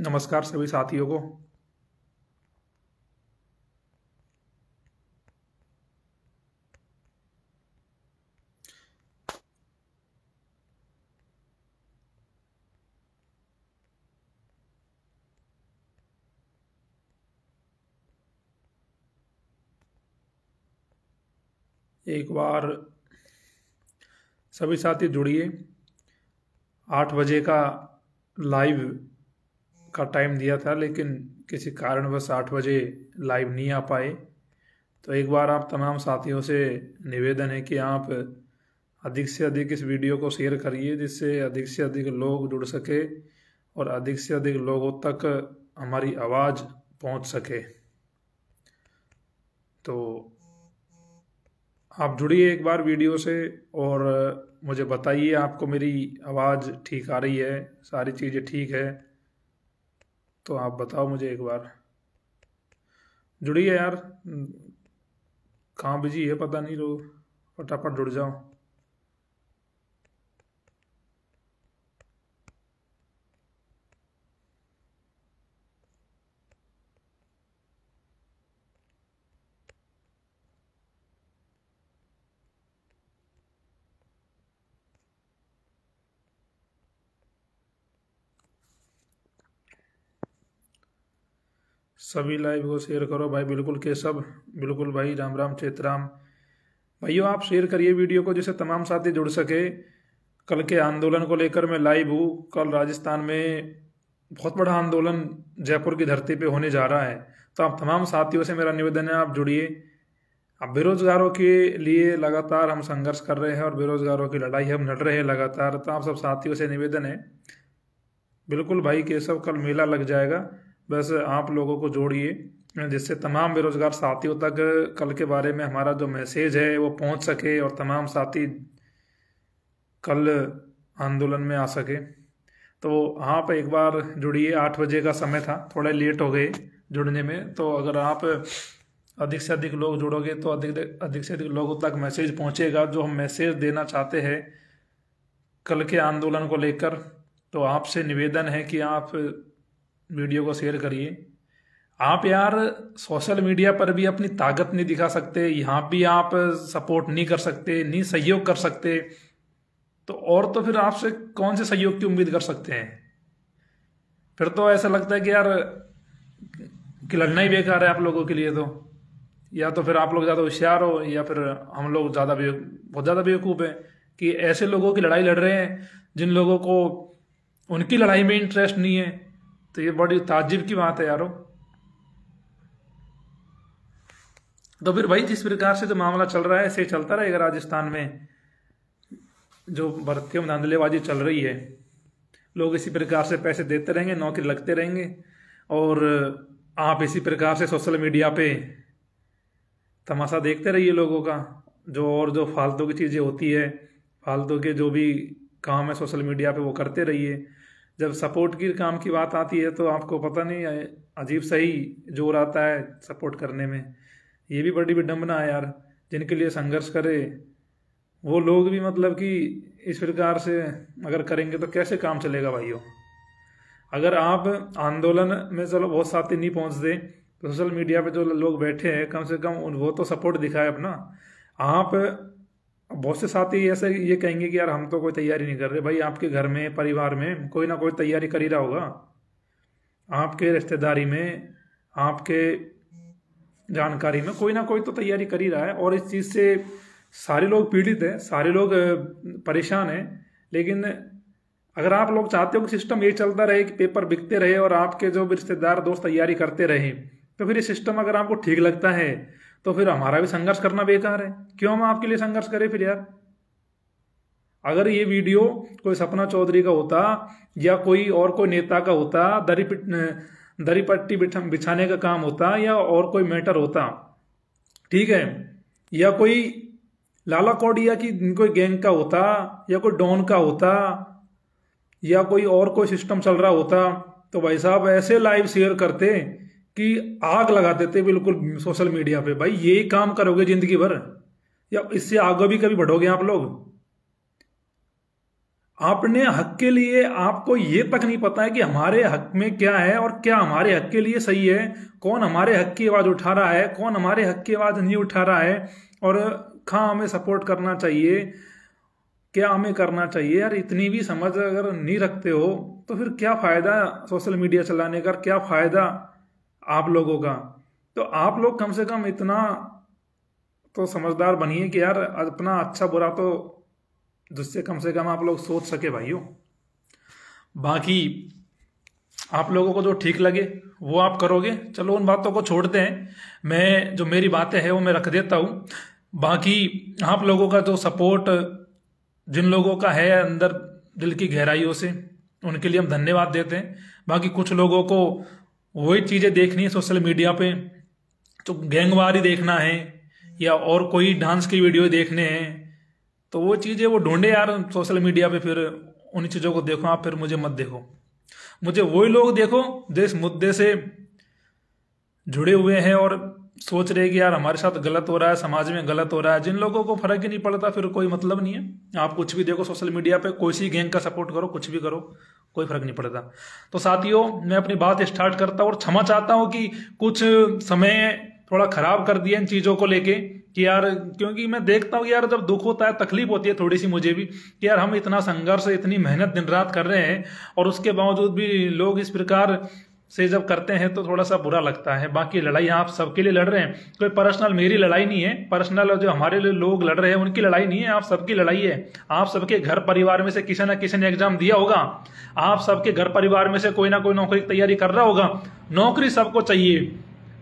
नमस्कार सभी साथियों को। एक बार सभी साथी जुड़िए। 8 बजे का लाइव का टाइम दिया था, लेकिन किसी कारणवश 8 बजे लाइव नहीं आ पाए। तो एक बार आप तमाम साथियों से निवेदन है कि आप अधिक से अधिक इस वीडियो को शेयर करिए, जिससे अधिक से अधिक लोग जुड़ सके और अधिक से अधिक लोगों तक हमारी आवाज़ पहुंच सके। तो आप जुड़िए एक बार वीडियो से और मुझे बताइए आपको मेरी आवाज़ ठीक आ रही है, सारी चीज़ें ठीक है। तो आप बताओ मुझे एक बार। जुड़िए यार, कहाँ बिजी है पता नहीं, लोग फटाफट जुड़ जाओ। सभी लाइव को शेयर करो भाई। बिल्कुल केशव, बिल्कुल भाई। राम राम चेतराम। भाइयों आप शेयर करिए वीडियो को, जिससे तमाम साथी जुड़ सके। कल के आंदोलन को लेकर मैं लाइव हूँ। कल राजस्थान में बहुत बड़ा आंदोलन जयपुर की धरती पे होने जा रहा है। तो आप तमाम साथियों से मेरा निवेदन है, आप जुड़िए। अब बेरोजगारों के लिए लगातार हम संघर्ष कर रहे हैं और बेरोजगारों की लड़ाई हम लड़ रहे हैं लगातार। तो आप सब साथियों से निवेदन है, बिल्कुल भाई केशव, कल मेला लग जाएगा। बस आप लोगों को जोड़िए, जिससे तमाम बेरोजगार साथियों तक कल के बारे में हमारा जो मैसेज है वो पहुंच सके और तमाम साथी कल आंदोलन में आ सके। तो आप एक बार जुड़िए। 8 बजे का समय था, थोड़ा लेट हो गए जुड़ने में। तो अगर आप अधिक से अधिक लोग जुड़ोगे तो अधिक से अधिक लोगों तक मैसेज पहुंचेगा, जो हम मैसेज देना चाहते हैं कल के आंदोलन को लेकर। तो आपसे निवेदन है कि आप वीडियो को शेयर करिए। आप यार सोशल मीडिया पर भी अपनी ताकत नहीं दिखा सकते, यहाँ भी आप सपोर्ट नहीं कर सकते, नहीं सहयोग कर सकते, तो और तो फिर आपसे कौन से सहयोग की उम्मीद कर सकते हैं। फिर तो ऐसा लगता है कि यार कि लड़ना ही बेकार है आप लोगों के लिए। तो या तो फिर आप लोग ज़्यादा होशियार हो, या फिर हम लोग बहुत ज़्यादा बेवकूफ़ हैं कि ऐसे लोगों की लड़ाई लड़ रहे हैं जिन लोगों को उनकी लड़ाई में इंटरेस्ट नहीं है। तो ये बड़ी ताज्जुब की बात है यारो। तो फिर भाई जिस प्रकार से जो मामला चल रहा है ऐसे ही चलता रहेगा। राजस्थान में जो भर्तियों में धांधलेबाजी चल रही है, लोग इसी प्रकार से पैसे देते रहेंगे, नौकरी लगते रहेंगे, और आप इसी प्रकार से सोशल मीडिया पे तमाशा देखते रहिए लोगों का। जो फालतू की चीज़ें होती है, फालतू के जो भी काम है सोशल मीडिया पे, वो करते रहिए। जब सपोर्ट की काम की बात आती है तो आपको पता नहीं अजीब सही जोर आता है सपोर्ट करने में। ये भी बड़ी विडम्बना है यार। जिनके लिए संघर्ष करे वो लोग भी मतलब कि इस प्रकार से अगर करेंगे तो कैसे काम चलेगा भाइयों। अगर आप आंदोलन में चलो बहुत साथी नहीं पहुंचते तो सोशल मीडिया पे जो लोग बैठे हैं कम से कम वो तो सपोर्ट दिखाए अपना। आप बहुत से साथी ऐसे ये कहेंगे कि यार हम तो कोई तैयारी नहीं कर रहे। भाई आपके घर में, परिवार में कोई ना कोई तैयारी कर ही रहा होगा। आपके रिश्तेदारी में, आपके जानकारी में कोई ना कोई तो तैयारी कर ही रहा है। और इस चीज़ से सारे लोग पीड़ित हैं, सारे लोग परेशान हैं। लेकिन अगर आप लोग चाहते हो कि सिस्टम ये चलता रहे कि पेपर बिकते रहे और आपके जो भी रिश्तेदार दोस्त तैयारी करते रहे, तो फिर ये सिस्टम अगर आपको ठीक लगता है तो फिर हमारा भी संघर्ष करना बेकार है। क्यों हम आपके लिए संघर्ष करें फिर यार। अगर ये वीडियो कोई सपना चौधरी का होता या कोई नेता का होता, दरी पट्टी बिछाने का काम होता, या और कोई मैटर होता, ठीक है, या कोई लाला कौड़िया की कोई गैंग का होता, या कोई डॉन का होता, या कोई सिस्टम चल रहा होता, तो भाई साहब ऐसे लाइव शेयर करते कि आग लगा देते बिल्कुल सोशल मीडिया पे। भाई यही काम करोगे जिंदगी भर, या इससे आगे भी कभी बढ़ोगे आप लोग? अपने हक के लिए आपको ये तक नहीं पता है कि हमारे हक में क्या है और क्या हमारे हक के लिए सही है, कौन हमारे हक की आवाज उठा रहा है, कौन हमारे हक की आवाज नहीं उठा रहा है, और कहाँ हमें सपोर्ट करना चाहिए, क्या हमें करना चाहिए। यार इतनी भी समझ अगर नहीं रखते हो तो फिर क्या फायदा सोशल मीडिया चलाने का, क्या फायदा आप लोगों का। तो आप लोग कम से कम इतना तो समझदार बनिए कि यार अपना अच्छा बुरा तो जिससे कम से कम आप लोग सोच सके भाइयों। बाकी आप लोगों को जो ठीक लगे वो आप करोगे, चलो उन बातों को छोड़ते हैं। मैं जो मेरी बातें हैं वो मैं रख देता हूँ। बाकी आप लोगों का जो सपोर्ट जिन लोगों का है अंदर दिल की गहराइयों से, उनके लिए हम धन्यवाद देते हैं। बाकी कुछ लोगों को वही चीज़ें देखनी है सोशल मीडिया पे, तो गैंगवारी देखना है या और कोई डांस की वीडियो देखने हैं, तो वो चीज़ें वो ढूंढे यार सोशल मीडिया पे, फिर उन चीज़ों को देखो आप, फिर मुझे मत देखो। मुझे वही लोग देखो जो इस मुद्दे से जुड़े हुए हैं और सोच रहे कि यार हमारे साथ गलत हो रहा है, समाज में गलत हो रहा है। जिन लोगों को फर्क ही नहीं पड़ता फिर कोई मतलब नहीं है। आप कुछ भी देखो सोशल मीडिया पे, कोई सी गैंग का सपोर्ट करो, कुछ भी करो, कोई फर्क नहीं पड़ता। तो साथियों मैं अपनी बात स्टार्ट करता हूँ और क्षमा चाहता हूँ कि कुछ समय थोड़ा खराब कर दिया इन चीज़ों को लेके कि यार, क्योंकि मैं देखता हूँ यार जब दुख होता है, तकलीफ होती है थोड़ी सी मुझे भी कि यार हम इतना संघर्ष, इतनी मेहनत दिन रात कर रहे हैं और उसके बावजूद भी लोग इस प्रकार से जब करते हैं तो थोड़ा सा बुरा लगता है। बाकी लड़ाई आप सबके लिए लड़ रहे हैं, कोई पर्सनल मेरी लड़ाई नहीं है, पर्सनल जो हमारे लिए लोग लड़ रहे हैं उनकी लड़ाई नहीं है, आप सबकी लड़ाई है। आप सबके घर परिवार में से किसी ना किसी ने एग्जाम दिया होगा, आप सबके घर परिवार में से कोई ना कोई नौकरी की तैयारी कर रहा होगा। नौकरी सबको चाहिए,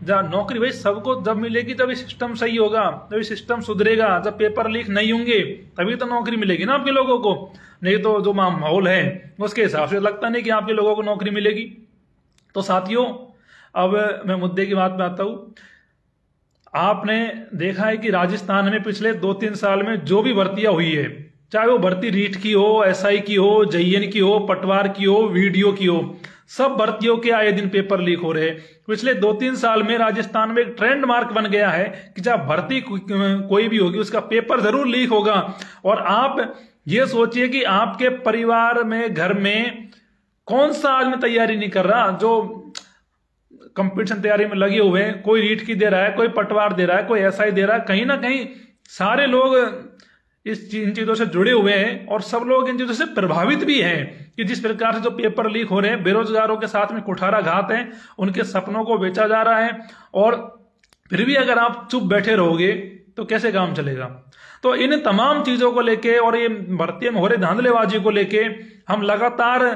जब नौकरी भाई सबको जब मिलेगी जब सिस्टम सही होगा, जब सिस्टम सुधरेगा, जब पेपर लीक नहीं होंगे तभी तो नौकरी मिलेगी ना आपके लोगों को। नहीं तो जो माहौल है उसके हिसाब से लगता नहीं कि आपके लोगों को नौकरी मिलेगी। तो साथियों अब मैं मुद्दे की बात में आता हूं। आपने देखा है कि राजस्थान में पिछले 2-3 साल में जो भी भर्तियां हुई है, चाहे वो भर्ती रीट की हो, एसआई की हो, जेईएन की हो, पटवार की हो, वीडियो की हो, सब भर्तियों के आए दिन पेपर लीक हो रहे। पिछले 2-3 साल में राजस्थान में एक ट्रेंड मार्क बन गया है कि जब भर्ती कोई भी होगी उसका पेपर जरूर लीक होगा। और आप ये सोचिए कि आपके परिवार में, घर में कौन सा आदमी तैयारी नहीं कर रहा, जो कंपटीशन तैयारी में लगे हुए हैं। कोई रीट की दे रहा है, कोई पटवार दे रहा है, कोई एसआई दे रहा है। कहीं ना कहीं सारे लोग इन चीजों से जुड़े हुए हैं और सब लोग इन चीजों से प्रभावित भी हैं कि जिस प्रकार से जो पेपर लीक हो रहे हैं, बेरोजगारों के साथ में कुठाराघात है, उनके सपनों को बेचा जा रहा है। और फिर भी अगर आप चुप बैठे रहोगे तो कैसे काम चलेगा। तो इन तमाम चीजों को लेके और ये भर्ती में हो रहे धांधलेबाजी को लेके हम लगातार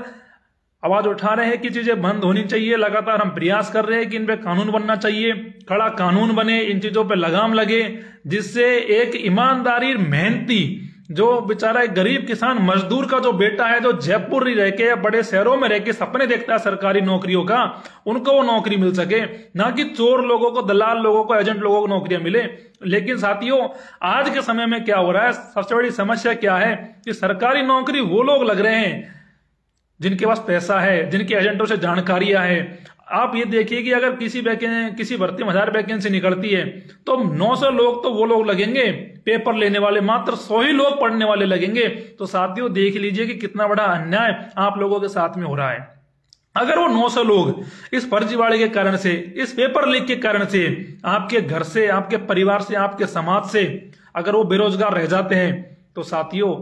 आवाज उठा रहे हैं कि चीजें बंद होनी चाहिए। लगातार हम प्रयास कर रहे हैं कि इन पे कानून बनना चाहिए, कड़ा कानून बने, इन चीजों पे लगाम लगे, जिससे एक ईमानदारी मेहनती जो बेचारा एक गरीब किसान मजदूर का जो बेटा है, जो जयपुर रह के या बड़े शहरों में रह के सपने देखता है सरकारी नौकरियों का, उनको वो नौकरी मिल सके, ना कि चोर लोगों को, दलाल लोगों को, एजेंट लोगों को नौकरियां मिले। लेकिन साथियों आज के समय में क्या हो रहा है, सबसे बड़ी समस्या क्या है कि सरकारी नौकरी वो लोग लग रहे हैं जिनके पास पैसा है, जिनके एजेंटों से जानकारियां हैं। आप ये देखिए कि अगर किसी भर्ती में 1000 वैकेंसी निकलती है तो 900 लोग तो वो लोग लगेंगे पेपर लेने वाले, मात्र 100 ही लोग पढ़ने वाले लगेंगे। तो साथियों देख लीजिए कि कितना बड़ा अन्याय आप लोगों के साथ में हो रहा है। अगर वो 900 लोग इस फर्जीवाड़े के कारण से, इस पेपर लीक के कारण से, आपके घर से, आपके परिवार से, आपके समाज से अगर वो बेरोजगार रह जाते हैं तो साथियों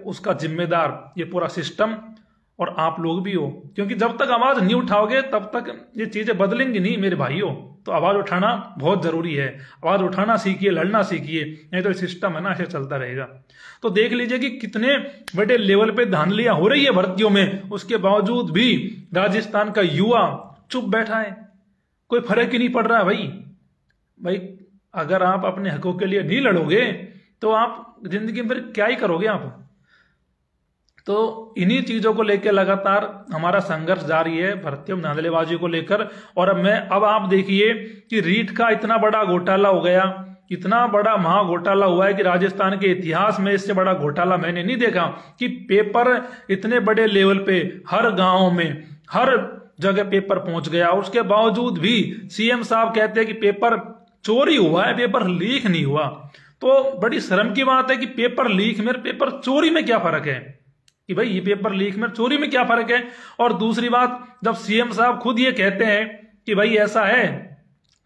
उसका जिम्मेदार ये पूरा सिस्टम और आप लोग भी हो। क्योंकि जब तक आवाज नहीं उठाओगे तब तक ये चीजें बदलेंगी नहीं मेरे भाइयों। तो आवाज उठाना बहुत जरूरी है, आवाज उठाना सीखिए, लड़ना सीखिए, नहीं तो सिस्टम है ना ऐसे चलता रहेगा। तो देख लीजिए कि कितने बड़े लेवल पे धांधलियां हो रही है भर्तियों में, उसके बावजूद भी राजस्थान का युवा चुप बैठा है, कोई फर्क ही नहीं पड़ रहा है। भाई अगर आप अपने हकों के लिए नहीं लड़ोगे तो आप जिंदगी में फिर क्या ही करोगे आप। तो इन्हीं चीजों को लेकर लगातार हमारा संघर्ष जारी है भर्तियों में धांधलेबाजी को लेकर। और अब आप देखिए कि रीट का इतना बड़ा घोटाला हो गया, इतना बड़ा महा घोटाला हुआ है कि राजस्थान के इतिहास में इससे बड़ा घोटाला मैंने नहीं देखा कि पेपर इतने बड़े लेवल पे हर गांव में, हर जगह पेपर पहुंच गया। और उसके बावजूद भी सीएम साहब कहते हैं कि पेपर चोरी हुआ है, पेपर लीक नहीं हुआ। तो बड़ी शर्म की बात है कि पेपर लीक में पेपर चोरी में क्या फर्क है। कि भाई ये पेपर लीक में चोरी में क्या फर्क है। और दूसरी बात, जब सीएम साहब खुद ये कहते हैं कि भाई ऐसा है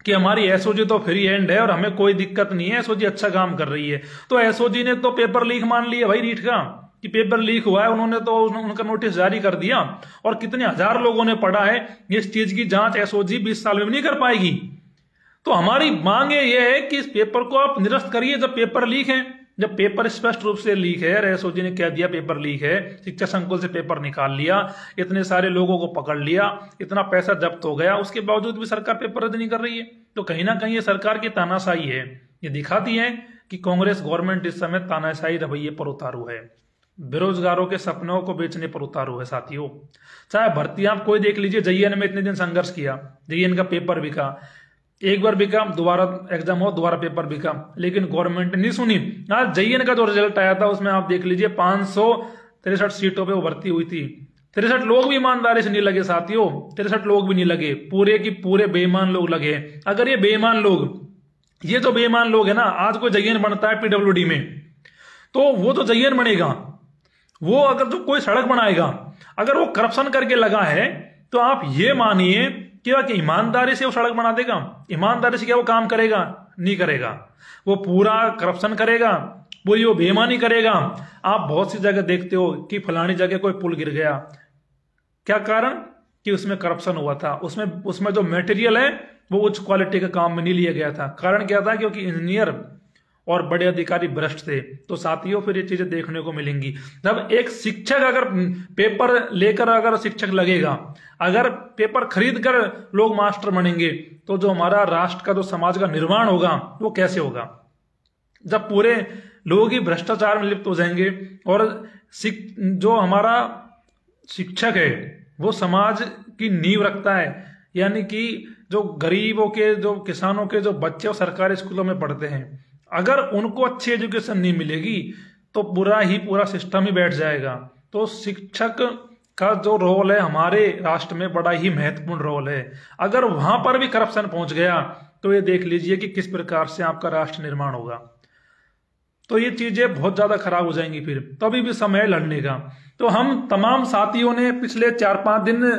कि हमारी एसओजी तो फ्री हैंड है और हमें कोई दिक्कत नहीं है, एसओजी अच्छा काम कर रही है, तो एसओजी ने तो पेपर लीक मान लिया भाई रीट का कि पेपर लीक हुआ है, उन्होंने तो उनका नोटिस जारी कर दिया और कितने हजार लोगों ने पढ़ा है। इस चीज की जांच एसओजी 20 साल में भी नहीं कर पाएगी। तो हमारी मांग ये है कि इस पेपर को आप निरस्त करिए जब पेपर लीक है। जब पेपर स्पष्ट रूप से लीक है, एसओजी ने कह दिया पेपर लीक है, शिक्षा संकुल से पेपर निकाल लिया, इतने सारे लोगों को पकड़ लिया, इतना पैसा जब्त हो गया, उसके बावजूद भी सरकार पेपर रद्द नहीं कर रही है, तो कहीं ना कहीं ये सरकार की तानाशाही है। ये दिखाती है कि कांग्रेस गवर्नमेंट इस समय तानाशाही रवैये पर उतारू है, बेरोजगारों के सपनों को बेचने पर उतारू है साथियों। चाहे भर्ती आप कोई देख लीजिए, JN में इतने दिन संघर्ष किया, JN का पेपर बिका, एक बार बिका, दोबारा एग्जाम हो, दोबारा पेपर बिका, लेकिन गवर्नमेंट ने नहीं सुनी। आज JN का जो रिजल्ट आया था उसमें आप देख लीजिए 563 सीटों पे वो भर्ती हुई थी। 63 लोग भी ईमानदारी से नहीं लगे साथियों, 63 लोग भी नहीं लगे, पूरे की पूरे बेईमान लोग लगे। अगर ये बेईमान लोग, ये जो बेईमान लोग है ना, आज कोई JN बनता है PWD में, तो वो तो JN बनेगा, वो अगर जो कोई सड़क बनाएगा, अगर वो करप्शन करके लगा है, तो आप ये मानिए कि ईमानदारी से वो सड़क बना देगा? ईमानदारी से क्या वो काम करेगा? नहीं करेगा, वो पूरा करप्शन करेगा, पूरी वो बेईमानी करेगा। आप बहुत सी जगह देखते हो कि फलानी जगह कोई पुल गिर गया, क्या कारण? कि उसमें करप्शन हुआ था, उसमें जो मटेरियल है वो उच्च क्वालिटी का काम में नहीं लिया गया था। कारण क्या था? क्योंकि इंजीनियर और बड़े अधिकारी भ्रष्ट थे। तो साथियों फिर ये चीजें देखने को मिलेंगी। जब एक शिक्षक अगर पेपर लेकर अगर शिक्षक लगेगा, अगर पेपर खरीद कर लोग मास्टर बनेंगे, तो जो हमारा राष्ट्र का, जो समाज का निर्माण होगा, वो कैसे होगा? जब पूरे लोग ही भ्रष्टाचार में लिप्त हो जाएंगे और जो हमारा शिक्षक है वो समाज की नींव रखता है, यानी कि जो गरीबों के, जो किसानों के जो बच्चे सरकारी स्कूलों में पढ़ते हैं, अगर उनको अच्छी एजुकेशन नहीं मिलेगी तो पूरा सिस्टम ही बैठ जाएगा। तो शिक्षक का जो रोल है हमारे राष्ट्र में बड़ा ही महत्वपूर्ण रोल है। अगर वहां पर भी करप्शन पहुंच गया तो ये देख लीजिए कि किस प्रकार से आपका राष्ट्र निर्माण होगा। तो ये चीजें बहुत ज्यादा खराब हो जाएंगी। फिर तभी भी समय लड़ने का। तो हम तमाम साथियों ने पिछले 4-5 दिन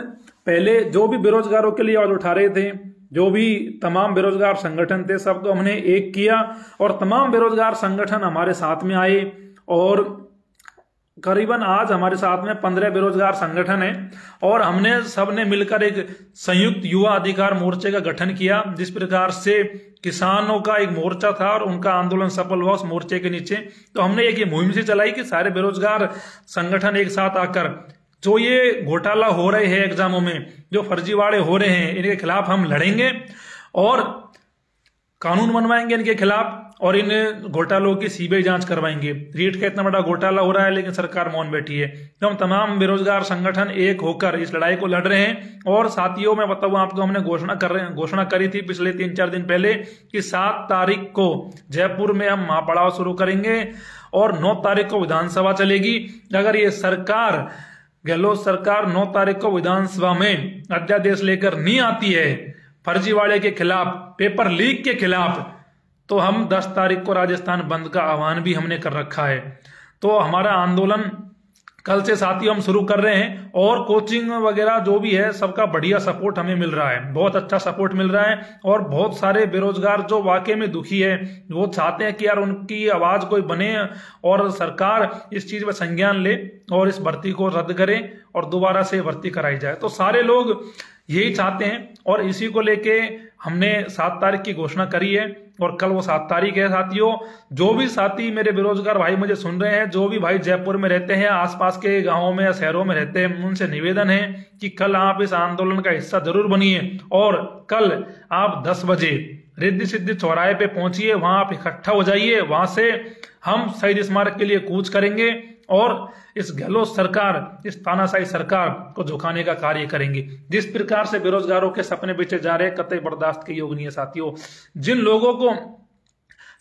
पहले जो भी बेरोजगारों के लिए आवाज उठा रहे थे, जो भी तमाम बेरोजगार संगठन थे, सबको हमने एक किया और तमाम बेरोजगार संगठन हमारे साथ में आए और करीबन आज हमारे साथ में 15 बेरोजगार संगठन हैं और हमने सबने मिलकर एक संयुक्त युवा अधिकार मोर्चे का गठन किया। जिस प्रकार से किसानों का एक मोर्चा था और उनका आंदोलन सफल हुआ उस मोर्चे के नीचे, तो हमने एक ये मुहिम से चलाई कि सारे बेरोजगार संगठन एक साथ आकर जो ये घोटाला हो रहे हैं एग्जामों में, जो फर्जीवाड़े हो रहे हैं, इनके खिलाफ हम लड़ेंगे और कानून बनवाएंगे इनके खिलाफ और इन घोटालों की सीबीआई जांच करवाएंगे। रीट का इतना बड़ा घोटाला हो रहा है लेकिन सरकार मौन बैठी है। तो हम तमाम बेरोजगार संगठन एक होकर इस लड़ाई को लड़ रहे हैं। और साथियों मैं बताऊं आपको, हमने घोषणा करी थी पिछले 3-4 दिन पहले कि 7 तारीख को जयपुर में हम महापड़ाव शुरू करेंगे और 9 तारीख को विधानसभा चलेगी। अगर ये सरकार, गहलोत सरकार 9 तारीख को विधानसभा में अध्यादेश लेकर नहीं आती है फर्जीवाड़े के खिलाफ, पेपर लीक के खिलाफ, तो हम 10 तारीख को राजस्थान बंद का आह्वान भी हमने कर रखा है। तो हमारा आंदोलन कल से साथियों हम शुरू कर रहे हैं और कोचिंग वगैरह जो भी है सबका बढ़िया सपोर्ट हमें मिल रहा है, बहुत अच्छा सपोर्ट मिल रहा है। और बहुत सारे बेरोजगार जो वाकई में दुखी है, वो चाहते हैं कि यार उनकी आवाज कोई बने और सरकार इस चीज में संज्ञान ले और इस भर्ती को रद्द करे और दोबारा से भर्ती कराई जाए। तो सारे लोग यही चाहते हैं और इसी को लेके हमने 7 तारीख की घोषणा करी है और कल वो 7 तारीख है। साथियों जो भी साथी मेरे बेरोजगार भाई मुझे सुन रहे हैं, जो भी भाई जयपुर में रहते हैं, आसपास के गांवों में या शहरों में रहते हैं, उनसे निवेदन है कि कल आप इस आंदोलन का हिस्सा जरूर बनिए और कल आप 10 बजे रिद्धि सिद्धि चौराहे पे पहुंचिए, वहां आप इकट्ठा हो जाइए। वहां से हम शहीद स्मारक के लिए कूच करेंगे और इस गहलोत सरकार, इस तानाशाही सरकार को झुकाने का कार्य करेंगे। जिस प्रकार से बेरोजगारों के सपने बेचे जा रहे हैं, कतई बर्दाश्त के योग नहीं है साथियों। जिन लोगों को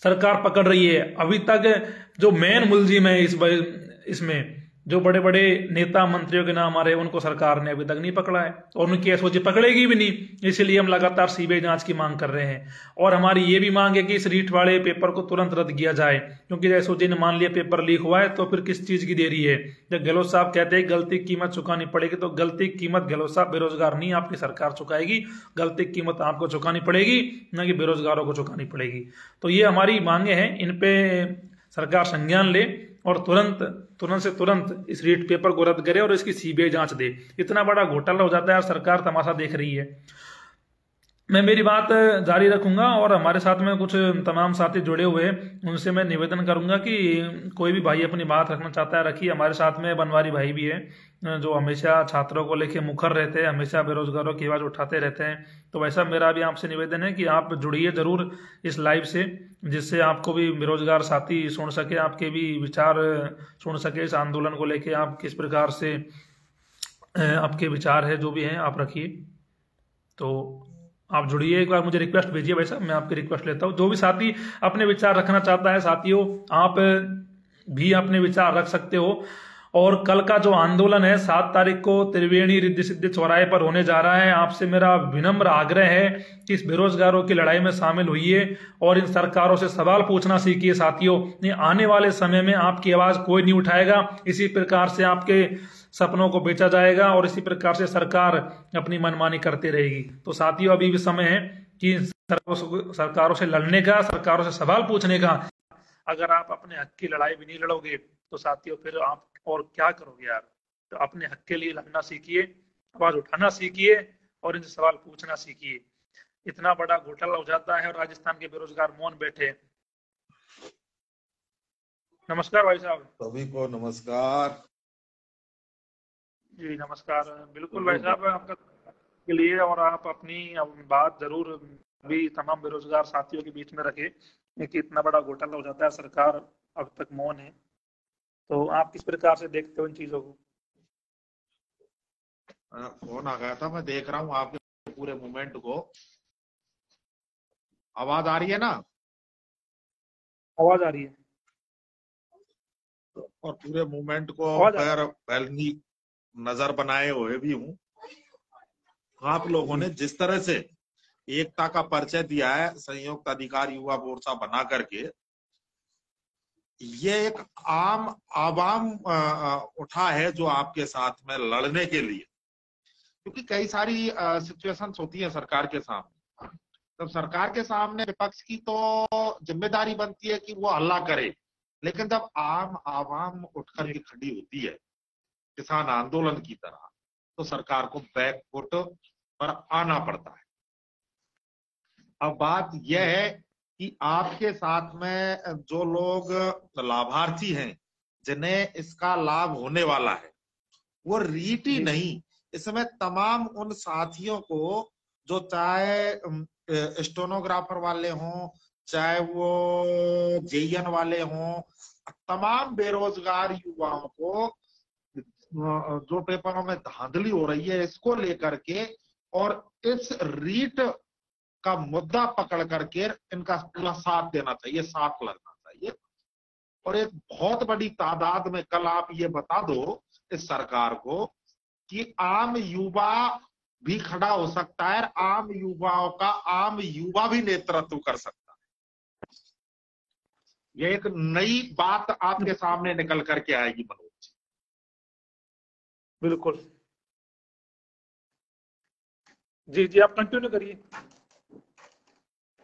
सरकार पकड़ रही है, अभी तक जो मेन मुलजिम है इसमें, जो बड़े बड़े नेता मंत्रियों के नाम आ रहे हैं उनको सरकार ने अभी तक नहीं पकड़ा है, और उनकी एसओजी पकड़ेगी भी नहीं। इसलिए हम लगातार सीबीआई जांच की मांग कर रहे हैं। और हमारी ये भी मांग है कि इस रीट वाले पेपर को तुरंत रद्द किया जाए, क्योंकि एसओजी ने मान लिया पेपर लीक हुआ है तो फिर किस चीज की देरी है। जब गहलोत साहब कहते हैं गलती की कीमत चुकानी पड़ेगी, तो गलती की कीमत गहलोत साहब बेरोजगार नहीं, आपकी सरकार चुकाएगी। गलती की कीमत आपको चुकानी पड़ेगी, न कि बेरोजगारों को चुकानी पड़ेगी। तो ये हमारी मांगे हैं, इन पे सरकार संज्ञान ले और तुरंत से तुरंत इस रीट पेपर को रद्द करे और इसकी सीबीआई जांच दे। इतना बड़ा घोटाला हो जाता है और सरकार तमाशा देख रही है। मैं मेरी बात जारी रखूंगा और हमारे साथ में कुछ तमाम साथी जुड़े हुए हैं, उनसे मैं निवेदन करूंगा कि कोई भी भाई अपनी बात रखना चाहता है रखिए। हमारे साथ में बनवारी भाई भी है जो हमेशा छात्रों को लेके मुखर रहते हैं, हमेशा बेरोजगारों की आवाज उठाते रहते हैं। तो वैसा मेरा भी आपसे निवेदन है कि आप जुड़िए जरूर इस लाइव से, जिससे आपको भी बेरोजगार साथी सुन सके, आपके भी विचार सुन सके इस आंदोलन को लेके। आप किस प्रकार से आपके विचार है जो भी हैं आप रखिए। तो आप जुड़िए, एक बार मुझे रिक्वेस्ट भेजिए भाई साहब, मैं आपकी रिक्वेस्ट लेता हूँ। जो भी साथी अपने विचार रखना चाहता है, साथियों आप भी अपने विचार रख सकते हो। और कल का जो आंदोलन है 7 तारीख को त्रिवेणी रिद्धि सिद्धि चौराहे पर होने जा रहा है। आपसे मेरा विनम्र आग्रह है कि इस बेरोजगारों की लड़ाई में शामिल होइए और इन सरकारों से सवाल पूछना सीखिए साथियों। नहीं, आने वाले समय में आपकी आवाज कोई नहीं उठाएगा, इसी प्रकार से आपके सपनों को बेचा जाएगा और इसी प्रकार से सरकार अपनी मनमानी करती रहेगी। तो साथियों अभी भी समय है कि सरकारों से लड़ने का, सरकारों से सवाल पूछने का। अगर आप अपने हक की लड़ाई भी नहीं लड़ोगे तो साथियों फिर आप और क्या करोगे यार। तो अपने हक के लिए लड़ना सीखिए, आवाज उठाना सीखिए और इनसे सवाल पूछना सीखिए। इतना बड़ा घोटाला हो जाता है और राजस्थान के बेरोजगार मौन बैठे। नमस्कार भाई साहब। सभी को नमस्कार। जी नमस्कार। बिल्कुल भाई साहब, आपका के लिए, और आप अपनी बात जरूर भी तमाम बेरोजगार साथियों के बीच में रखे कि इतना बड़ा घोटाला हो जाता है, सरकार अब तक मौन है। तो आप किस प्रकार से देखते हो इन चीजों को? फोन आ गया था, मैं देख रहा हूँ आपके पूरे मूवमेंट को। आवाज आ रही है ना? आवाज आ रही है। और पूरे मूवमेंट को पहली नजर बनाए हुए भी हूँ। आप लोगों ने जिस तरह से एकता का परिचय दिया है संयुक्त अधिकार युवा मोर्चा बना करके, ये एक आम आवाम उठा है जो आपके साथ में लड़ने के लिए। क्योंकि कई सारी सिचुएशंस होती है सरकार के सामने। तब सरकार के सामने विपक्ष की तो जिम्मेदारी बनती है कि वो हल्ला करे, लेकिन जब आम आवाम उठकर के खड़ी होती है किसान आंदोलन की तरह, तो सरकार को बैकफुट पर आना पड़ता है। अब बात यह है कि आपके साथ में जो लोग लाभार्थी हैं जिन्हें इसका लाभ होने वाला है, वो रीट ही नहीं, इसमें तमाम उन साथियों को जो चाहे स्टेनोग्राफर वाले हों, चाहे वो जेईएन वाले हों, तमाम बेरोजगार युवाओं को जो पेपरों में धांधली हो रही है इसको लेकर के और इस रीट का मुद्दा पकड़ करके इनका पूरा साथ देना चाहिए, साथ लगना चाहिए। और एक बहुत बड़ी तादाद में कल आप ये बता दो इस सरकार को कि आम युवा भी खड़ा हो सकता है, आम युवाओं का आम युवा भी नेतृत्व कर सकता है। ये एक नई बात आपके सामने निकल करके आएगी मनोज। बिल्कुल जी जी, आप कंटिन्यू करिए।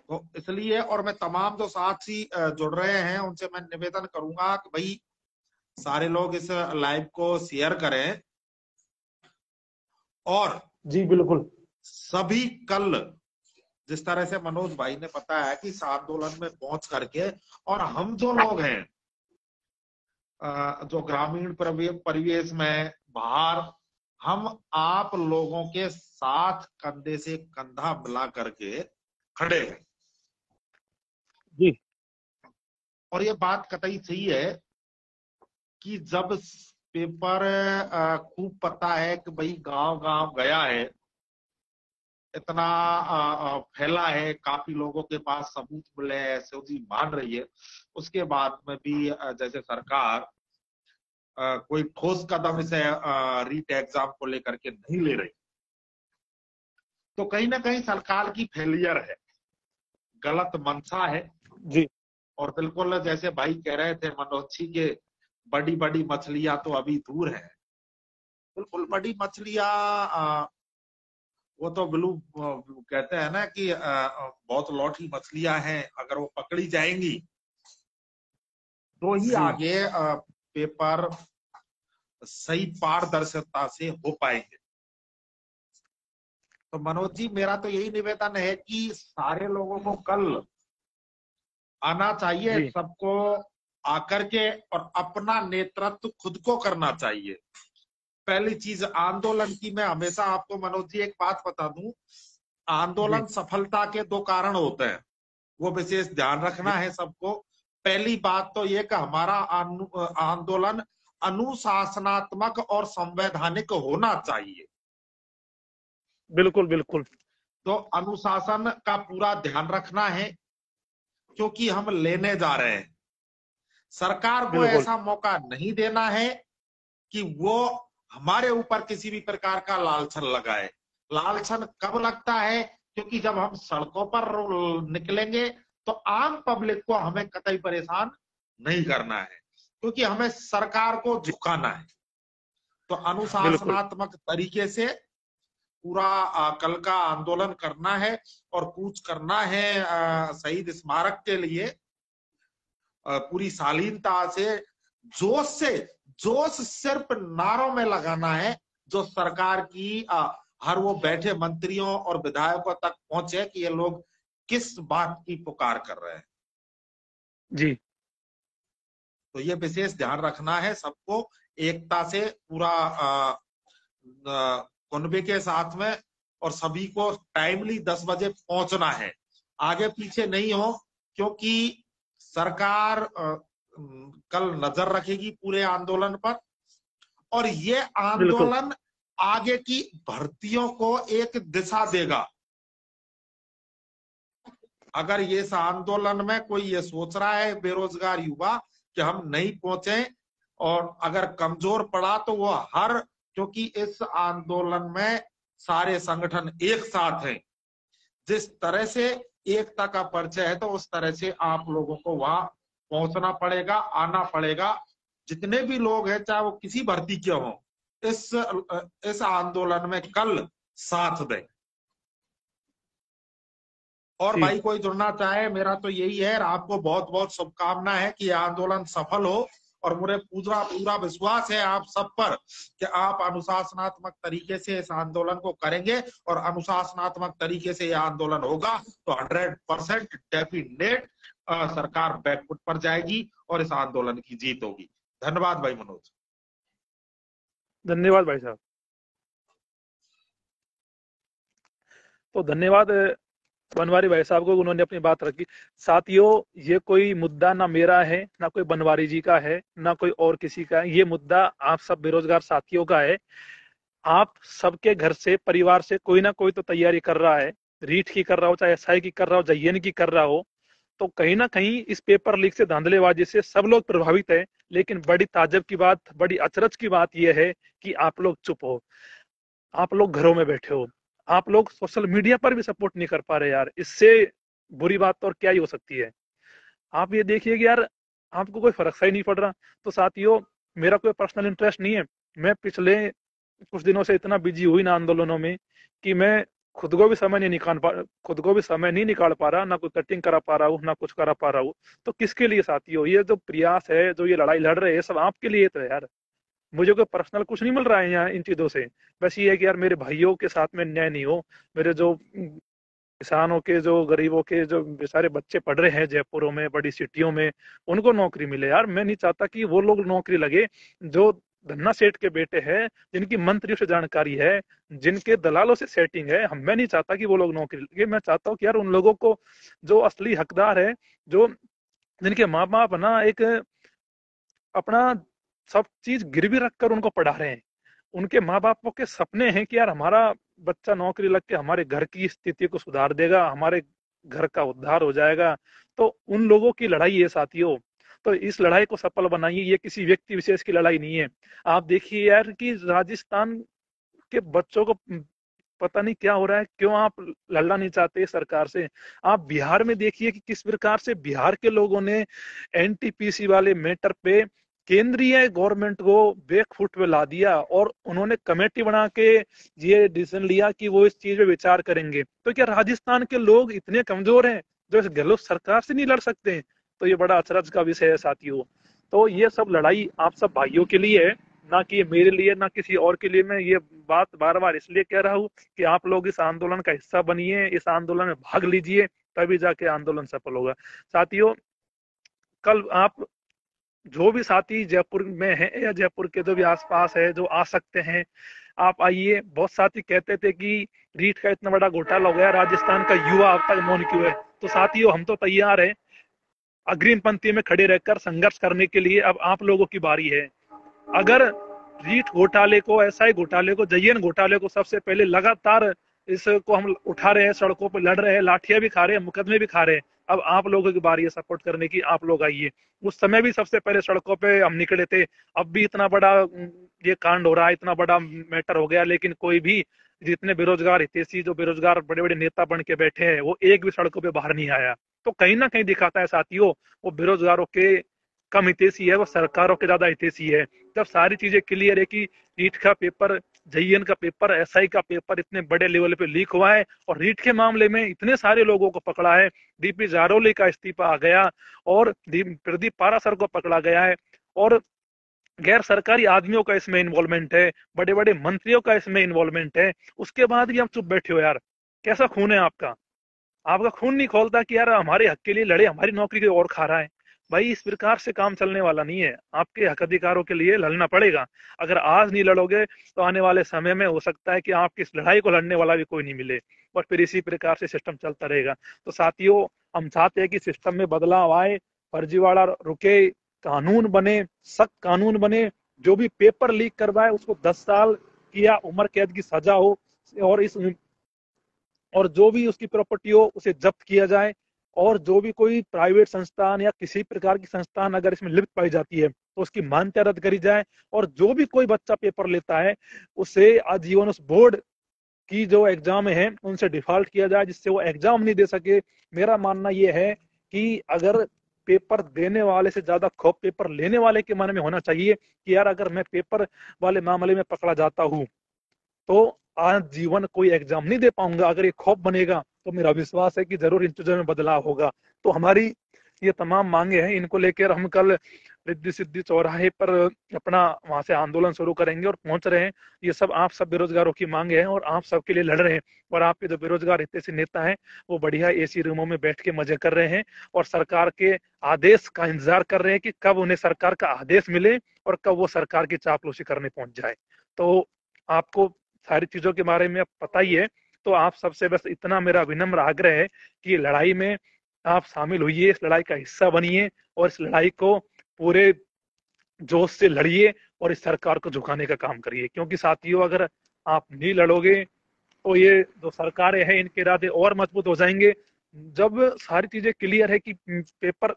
तो इसलिए, और मैं तमाम जो साथी जुड़ रहे हैं उनसे मैं निवेदन करूंगा कि भाई सारे लोग इस लाइव को शेयर करें और जी बिल्कुल सभी कल जिस तरह से मनोज भाई ने बताया कि इस आंदोलन में पहुंच करके, और हम जो लोग हैं जो ग्रामीण परिवेश में बाहर, हम आप लोगों के साथ कंधे से कंधा मिला करके खड़े हैं जी। और ये बात कतई सही है कि जब पेपर खूब पता है कि भाई गांव गांव गया है, इतना फैला है, काफी लोगों के पास सबूत मिले, एसओजी मान रही है, उसके बाद में भी जैसे सरकार कोई ठोस कदम इसे रीट एग्जाम को लेकर के नहीं ले रही, तो कहीं ना कहीं सरकार की फेलियर है, गलत मंशा है। जी और बिल्कुल जैसे भाई कह रहे थे मनोज जी के, बड़ी बड़ी मछलियां तो अभी दूर है। बिल्कुल बड़ी मछलियां, वो तो ब्लू कहते हैं ना कि बहुत लौटी मछलियां हैं, अगर वो पकड़ी जाएंगी तो ही जी आगे पेपर सही पारदर्शिता से हो पाएंगे। तो मनोज जी, मेरा तो यही निवेदन है कि सारे लोगों को कल आना चाहिए, जी सबको आकर के और अपना नेतृत्व खुद को करना चाहिए। पहली चीज आंदोलन की, मैं हमेशा आपको मनोज जी एक बात बता दूं, जी आंदोलन सफलता के दो कारण होते हैं, वो विशेष ध्यान रखना जी है सबको। पहली बात तो ये कि हमारा आंदोलन अनुशासनात्मक और संवैधानिक होना चाहिए। बिल्कुल बिल्कुल। तो अनुशासन का पूरा ध्यान रखना है, क्योंकि हम लेने जा रहे हैं। सरकार को बिल्कुल ऐसा मौका नहीं देना है कि वो हमारे ऊपर किसी भी प्रकार का लालछन लगाए। लालछन कब लगता है? क्योंकि जब हम सड़कों पर निकलेंगे तो आम पब्लिक को हमें कतई परेशान नहीं करना है, क्योंकि हमें सरकार को जी झुकाना है। तो बिल्कुल। अनुशासनात्मक तरीके से पूरा कल का आंदोलन करना है और कूच करना है शहीद स्मारक के लिए, पूरी शालीनता से, जोश से। जोश सिर्फ नारों में लगाना है, जो सरकार की हर वो बैठे मंत्रियों और विधायकों तक पहुंचे कि ये लोग किस बात की पुकार कर रहे हैं। जी तो ये विशेष ध्यान रखना है सबको, एकता से पूरा कुनबे के साथ में, और सभी को टाइमली 10 बजे पहुंचना है, आगे पीछे नहीं हो। क्योंकि सरकार कल नजर रखेगी पूरे आंदोलन पर, और ये बिल्कुल आंदोलन आगे की भर्तियों को एक दिशा देगा। अगर ये इस आंदोलन में कोई ये सोच रहा है बेरोजगार युवा कि हम नहीं पहुंचे, और अगर कमजोर पड़ा तो वो हर, क्योंकि इस आंदोलन में सारे संगठन एक साथ हैं, जिस तरह से एकता का परिचय है तो उस तरह से आप लोगों को वहां पहुंचना पड़ेगा, आना पड़ेगा। जितने भी लोग हैं, चाहे वो किसी भर्ती के हों, इस आंदोलन में कल साथ दें। और जी भाई कोई जुड़ना चाहे, मेरा तो यही है, आपको बहुत बहुत शुभकामना है कि आंदोलन सफल हो। और मुझे पूरा पूरा विश्वास है आप सब पर कि आप अनुशासनात्मक तरीके से इस आंदोलन को करेंगे, और अनुशासनात्मक तरीके से यह आंदोलन होगा तो 100% डेफिनेट सरकार बैकफुट पर जाएगी और इस आंदोलन की जीत होगी। धन्यवाद भाई मनोज। धन्यवाद भाई साहब। तो धन्यवाद बनवारी भाई साहब को, उन्होंने अपनी बात रखी। साथियों, ये कोई मुद्दा ना मेरा है, ना कोई बनवारी जी का है, ना कोई और किसी का है। ये मुद्दा आप सब बेरोजगार साथियों का है। आप सबके घर से, परिवार से कोई ना कोई तो तैयारी कर रहा है। रीट की कर रहा हो, चाहे एसआई की कर रहा हो, जयन की कर रहा हो। तो कहीं ना कहीं इस पेपर लीक से, धांधलेबाजी से सब लोग प्रभावित है। लेकिन बड़ी ताज्जुब की बात, बड़ी अचरज की बात यह है कि आप लोग चुप हो। आप लोग घरों में बैठे हो। आप लोग सोशल मीडिया पर भी सपोर्ट नहीं कर पा रहे यार। इससे बुरी बात तो और क्या ही हो सकती है। आप ये देखिए कि यार आपको कोई फर्क सा ही नहीं पड़ रहा। तो साथियों, मेरा कोई पर्सनल इंटरेस्ट नहीं है। मैं पिछले कुछ दिनों से इतना बिजी हुई ना आंदोलनों में कि मैं खुद को भी समय नहीं निकाल पा रहा, ना कोई कटिंग करा पा रहा हूँ, ना कुछ करा पा रहा हूँ। तो किसके लिए साथियों ये जो प्रयास है, जो ये लड़ाई लड़ रहे हैं, सब आपके लिए तो है यार। मुझे कोई पर्सनल कुछ नहीं मिल रहा है यहाँ इन चीजों से। बस ये है कि यार मेरे भाइयों के साथ में न्याय नहीं हो। मेरे जो किसानों के, जो गरीबों के, जो बेचारे बच्चे पढ़ रहे हैं जयपुरों में, बड़ी सिटियों में, उनको नौकरी मिले यार। मैं नहीं चाहता कि वो लोग नौकरी लगे जो धन्ना सेठ के बेटे हैं, जिनकी मंत्रियों से जानकारी है, जिनके दलालों से सेटिंग है। मैं नहीं चाहता कि वो लोग नौकरी लगे। मैं चाहता हूँ कि यार उन लोगों को, जो असली हकदार है, जो जिनके माँ बाप ना एक अपना सब चीज गिरवी रखकर उनको पढ़ा रहे हैं, उनके माँ बापों के सपने हैं कि यार हमारा बच्चा नौकरी लग के हमारे घर की स्थिति को सुधार देगा, हमारे घर का उद्धार हो जाएगा। तो उन लोगों की लड़ाई है साथियों। तो इस लड़ाई को सफल बनाइए, ये किसी व्यक्ति विशेष की लड़ाई नहीं है। आप देखिए यार कि राजस्थान के बच्चों को पता नहीं क्या हो रहा है, क्यों आप लड़ना नहीं चाहते सरकार से। आप बिहार में देखिए कि किस प्रकार से बिहार के लोगों ने एनटीपीसी वाले मैटर पे केंद्रीय गवर्नमेंट को बैकफुट पे ला दिया और उन्होंने कमेटी बना के ये डिसीजन लिया कि वो इस चीज पे विचार करेंगे। तो क्या राजस्थान के लोग इतने कमजोर हैं जो इस गहलोत सरकार से नहीं लड़ सकते हैं? तो ये बड़ा अचरज का विषय है साथियों। तो ये सब लड़ाई आप सब भाइयों के लिए है, ना कि मेरे लिए, ना किसी और के लिए। मैं ये बात बार बार इसलिए कह रहा हूँ कि आप लोग इस आंदोलन का हिस्सा बनिए, इस आंदोलन में भाग लीजिए, तभी जाके आंदोलन सफल होगा। साथियों, कल आप जो भी साथी जयपुर में है या जयपुर के जो भी आसपास है जो आ सकते हैं, आप आइए। बहुत साथी कहते थे कि रीट का इतना बड़ा घोटाला हो गया, राजस्थान का युवा अब तक मौन क्यों है? तो साथियों, हम तो तैयार हैं अग्रिम पंक्ति में खड़े रहकर संघर्ष करने के लिए। अब आप लोगों की बारी है। अगर रीट घोटाले को, एसआई घोटाले को, जयन घोटाले को सबसे पहले लगातार इसको हम उठा रहे हैं, सड़कों पर लड़ रहे हैं, लाठियां भी खा रहे हैं, मुकदमे भी खा रहे हैं, अब आप लोगों की बारी है सपोर्ट करने की। आप लोग आइए। उस समय भी सबसे पहले सड़कों पे हम निकले थे, अब भी इतना बड़ा ये कांड हो रहा है, इतना बड़ा मैटर हो गया, लेकिन कोई भी जितने बेरोजगार हितैषी जो बेरोजगार बड़े बड़े नेता बन के बैठे हैं, वो एक भी सड़कों पे बाहर नहीं आया। तो कहीं ना कहीं दिखाता है साथियों, वो बेरोजगारों के कम हितैषी है, वो सरकारों के ज्यादा हितैषी है। जब सारी चीजें क्लियर है कि रीट का पेपर, जेईएन का पेपर, एसआई का पेपर इतने बड़े लेवल पे लीक हुआ है और रीट के मामले में इतने सारे लोगों को पकड़ा है, डीपी जारोली का इस्तीफा आ गया और प्रदीप पारासर को पकड़ा गया है और गैर सरकारी आदमियों का इसमें इन्वॉल्वमेंट है, बड़े बड़े मंत्रियों का इसमें इन्वॉल्वमेंट है, उसके बाद भी आप चुप बैठे हो यार। कैसा खून है आपका? आपका खून नहीं खोलता कि यार हमारे हक के लिए लड़े, हमारी नौकरी कोई और खा रहा है। भाई, इस प्रकार से काम चलने वाला नहीं है। आपके हक अधिकारों के लिए लड़ना पड़ेगा। अगर आज नहीं लड़ोगे तो आने वाले समय में हो सकता है कि आपकी इस लड़ाई को लड़ने वाला भी कोई नहीं मिले और फिर इसी प्रकार से सिस्टम चलता रहेगा। तो साथियों, हम चाहते हैं कि सिस्टम में बदलाव आए, फर्जीवाड़ा रुके, कानून बने, सख्त कानून बने। जो भी पेपर लीक करवाए उसको 10 साल की या उम्र कैद की सजा हो और जो भी उसकी प्रॉपर्टी हो उसे जब्त किया जाए। और जो भी कोई प्राइवेट संस्थान या किसी प्रकार की संस्थान अगर इसमें लिप्त पाई जाती है तो उसकी मान्यता रद्द करी जाए। और जो भी कोई बच्चा पेपर लेता है उसे आजीवन उस बोर्ड की जो एग्जाम है उनसे डिफॉल्ट किया जाए, जिससे वो एग्जाम नहीं दे सके। मेरा मानना यह है कि अगर पेपर देने वाले से ज्यादा खौफ पेपर लेने वाले के मन में होना चाहिए कि यार अगर मैं पेपर वाले मामले में पकड़ा जाता हूं तो आज जीवन कोई एग्जाम नहीं दे पाऊंगा। अगर ये खौफ बनेगा तो मेरा विश्वास है कि जरूर इन चीजों में बदलाव होगा। तो हमारी ये तमाम मांगे हैं, इनको लेकर हम कल रिद्धि सिद्धि चौराहे पर अपना वहां से आंदोलन शुरू करेंगे और पहुंच रहे हैं। ये सब आप सब बेरोजगारों की मांगे हैं और आप सबके लिए लड़ रहे हैं। और आपके जो बेरोजगार हितैषी नेता हैं वो बढ़िया एसी रूमों में बैठ के मजे कर रहे हैं और सरकार के आदेश का इंतजार कर रहे हैं कि कब उन्हें सरकार का आदेश मिले और कब वो सरकार की चापलूसी करने पहुंच जाए। तो आपको सारी चीजों के बारे में पता ही है। तो आप सबसे बस इतना मेरा विनम्र आग्रह है कि लड़ाई में आप शामिल होइए, इस लड़ाई का हिस्सा बनिए और इस लड़ाई को पूरे जोश से लड़िए और इस सरकार को झुकाने का काम करिए। क्योंकि साथियों, अगर आप नहीं लड़ोगे तो ये जो सरकारें हैं इनके इरादे और मजबूत हो जाएंगे। जब सारी चीजें क्लियर है कि पेपर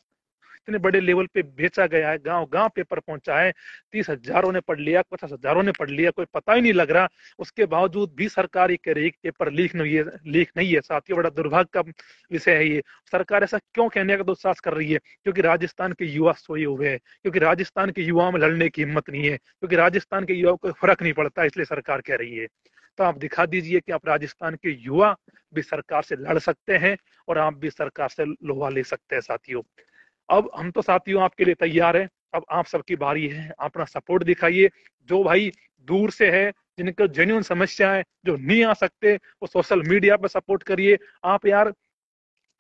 इतने बड़े लेवल पे बेचा गया है, गांव गांव पेपर पहुंचा है, 30,000 ने पढ़ लिया, 50,000 ने पढ़ लिया, कोई पता ही नहीं लग रहा, उसके बावजूद भी सरकार ये कह रही है कि पेपर लीक नहीं है। साथियों, बड़ा दुर्भाग्य का विषय है ये। सरकार ऐसा क्यों कहने का दुस्साहस कर रही है? क्योंकि राजस्थान के युवा सोए हुए हैं, क्योंकि राजस्थान के युवाओं में लड़ने की हिम्मत नहीं है, क्योंकि राजस्थान के युवाओं को फर्क नहीं पड़ता, इसलिए सरकार कह रही है। तो आप दिखा दीजिए कि आप राजस्थान के युवा भी सरकार से लड़ सकते हैं और आप भी सरकार से लोहा ले सकते हैं। साथियों, अब हम तो साथियों आपके लिए तैयार हैं। अब आप सबकी बारी है, अपना सपोर्ट दिखाइए। जो भाई दूर से है, जिनको जेन्युइन समस्या है, जो नहीं आ सकते, वो सोशल मीडिया पे सपोर्ट करिए। आप यार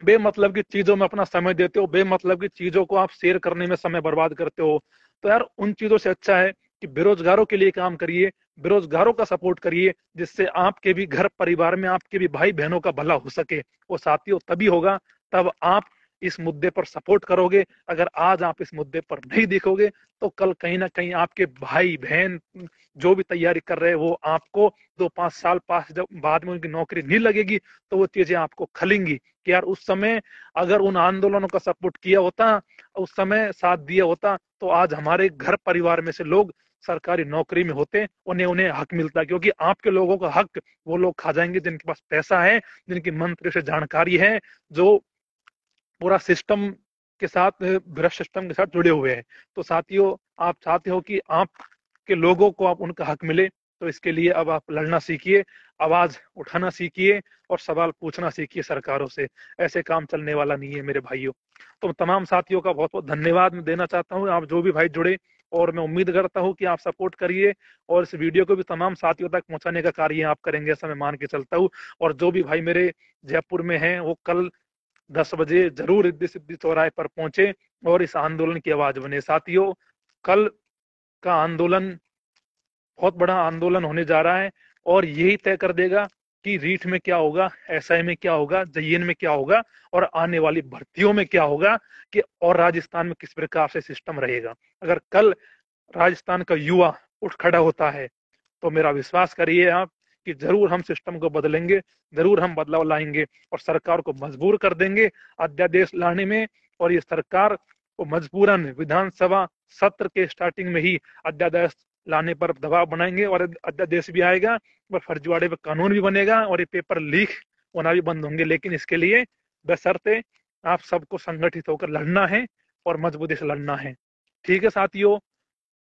बेमतलब की चीजों में अपना समय देते हो, बेमतलब की चीजों को आप शेयर करने में समय बर्बाद करते हो। तो यार उन चीजों से अच्छा है कि बेरोजगारों के लिए काम करिए, बेरोजगारों का सपोर्ट करिए, जिससे आपके भी घर परिवार में आपके भी भाई बहनों का भला हो सके। वो साथियों तभी होगा तब आप इस मुद्दे पर सपोर्ट करोगे। अगर आज आप इस मुद्दे पर नहीं देखोगे तो कल कहीं ना कहीं आपके भाई बहन जो भी तैयारी कर रहे हैं वो आपको 2-5 साल पास जब बाद में उनकी नौकरी नहीं लगेगी तो वो चीजें आपको खलेंगी कि यार उस समय अगर उन आंदोलनों का सपोर्ट किया होता, उस समय साथ दिया होता, तो आज हमारे घर परिवार में से लोग सरकारी नौकरी में होते, उन्हें उन्हें हक मिलता। क्योंकि आपके लोगों का हक वो लोग खा जाएंगे जिनके पास पैसा है, जिनकी मंत्री से जानकारी है, जो पूरा सिस्टम के साथ, भ्रष्ट सिस्टम के साथ जुड़े हुए हैं। तो साथियों, आप चाहते हो कि आपके लोगों को आप उनका हक मिले, तो इसके लिए अब आप लड़ना सीखिए, आवाज उठाना सीखिए और सवाल पूछना सीखिए सरकारों से। ऐसे काम चलने वाला नहीं है मेरे भाइयों। तो तमाम साथियों का बहुत बहुत धन्यवाद मैं देना चाहता हूँ, आप जो भी भाई जुड़े, और मैं उम्मीद करता हूँ कि आप सपोर्ट करिए और इस वीडियो को भी तमाम साथियों तक पहुंचाने का कार्य आप करेंगे, ऐसा मैं मान के चलता हूँ। और जो भी भाई मेरे जयपुर में हैं वो कल 10 बजे जरूर रिद्धि सिद्धि चौराहे पर पहुंचे और इस आंदोलन की आवाज बने। साथियों, कल का आंदोलन बहुत बड़ा आंदोलन होने जा रहा है और यही तय कर देगा कि रीट में क्या होगा, एसआई में क्या होगा, जेईएन में क्या होगा और आने वाली भर्तियों में क्या होगा, कि और राजस्थान में किस प्रकार से सिस्टम रहेगा। अगर कल राजस्थान का युवा उठ खड़ा होता है तो मेरा विश्वास करिए आप कि जरूर हम सिस्टम को बदलेंगे, जरूर हम बदलाव लाएंगे और सरकार को मजबूर कर देंगे अध्यादेश लाने में। और ये सरकार को मजबूरन विधानसभा सत्र के स्टार्टिंग में ही अध्यादेश लाने पर दबाव बनाएंगे और अध्यादेश भी आएगा और फर्जीवाड़े पर कानून भी बनेगा और ये पेपर लीक होना भी बंद होंगे। लेकिन इसके लिए बशर्ते आप सबको संगठित होकर लड़ना है और मजबूती से लड़ना है। ठीक है साथियों,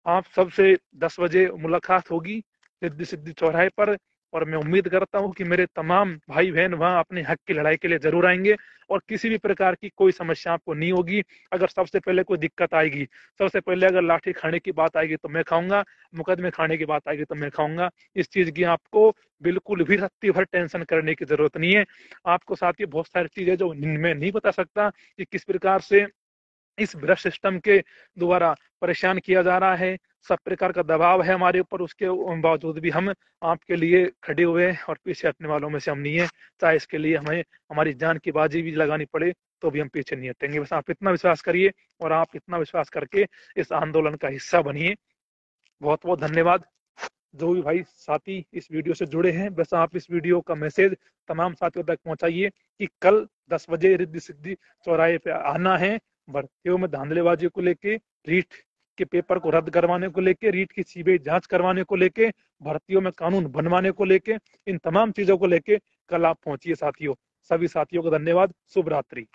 आप सबसे 10 बजे मुलाकात होगी रिद्धि सिद्धि चौराहे पर और मैं उम्मीद करता हूं कि मेरे तमाम भाई बहन वहां अपने हक की लड़ाई के लिए जरूर आएंगे और किसी भी प्रकार की कोई समस्या आपको नहीं होगी। अगर सबसे पहले कोई दिक्कत आएगी, सबसे पहले अगर लाठी खाने की बात आएगी तो मैं खाऊंगा, मुकदमे खाने की बात आएगी तो मैं खाऊंगा। इस चीज की आपको बिल्कुल भी रत्ती भर टेंशन करने की जरूरत नहीं है। आपको साथ ही बहुत सारी चीजें जो मैं नहीं बता सकता कि किस प्रकार से इस भ्रष्ट सिस्टम के द्वारा परेशान किया जा रहा है, सब प्रकार का दबाव है हमारे ऊपर, उसके बावजूद भी हम आपके लिए खड़े हुए हैं और पीछे हटने वालों में से हम नहीं है। चाहे इसके लिए हमें हमारी जान की बाजी भी लगानी पड़े तो भी हम पीछे नहीं हटेंगे। बस आप इतना विश्वास करिए और आप इतना विश्वास करके इस आंदोलन का हिस्सा बनिए। बहुत बहुत धन्यवाद। जो भी भाई साथी इस वीडियो से जुड़े हैं, बस आप इस वीडियो का मैसेज तमाम साथियों तक पहुंचाइए कि कल 10 बजे रिद्धि सिद्धि चौराहे पे आना है। भर्तियों में धांधलेबाजी को लेके, रीट के पेपर को रद्द करवाने को लेके, रीट की सीबीआई जांच करवाने को लेके, भर्तियों में कानून बनवाने को लेके, इन तमाम चीजों को लेके कल आप पहुंचिए साथियों। सभी साथियों को धन्यवाद। शुभ रात्रि।